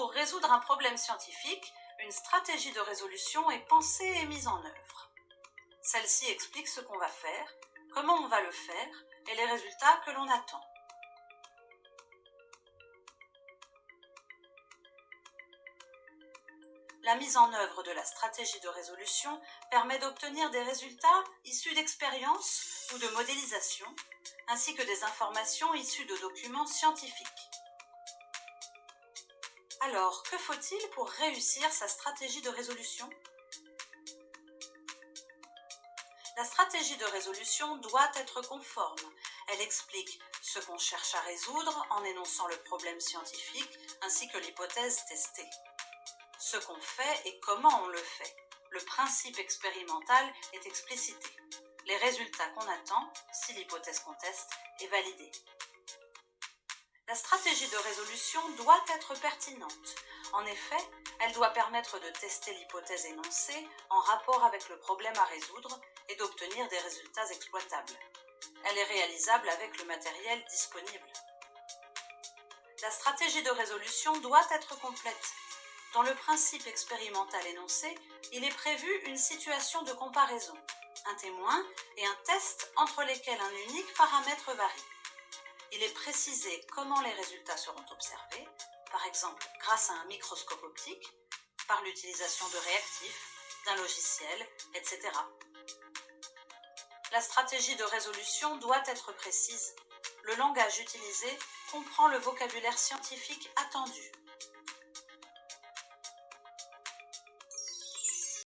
Pour résoudre un problème scientifique, une stratégie de résolution est pensée et mise en œuvre. Celle-ci explique ce qu'on va faire, comment on va le faire et les résultats que l'on attend. La mise en œuvre de la stratégie de résolution permet d'obtenir des résultats issus d'expériences ou de modélisation, ainsi que des informations issues de documents scientifiques. Alors, que faut-il pour réussir sa stratégie de résolution ? La stratégie de résolution doit être conforme. Elle explique ce qu'on cherche à résoudre en énonçant le problème scientifique ainsi que l'hypothèse testée. Ce qu'on fait et comment on le fait. Le principe expérimental est explicité. Les résultats qu'on attend, si l'hypothèse qu'on teste est validée. La stratégie de résolution doit être pertinente. En effet, elle doit permettre de tester l'hypothèse énoncée en rapport avec le problème à résoudre et d'obtenir des résultats exploitables. Elle est réalisable avec le matériel disponible. La stratégie de résolution doit être complète. Dans le principe expérimental énoncé, il est prévu une situation de comparaison, un témoin et un test entre lesquels un unique paramètre varie. Il est précisé comment les résultats seront observés, par exemple grâce à un microscope optique, par l'utilisation de réactifs, d'un logiciel, etc. La stratégie de résolution doit être précise. Le langage utilisé comprend le vocabulaire scientifique attendu.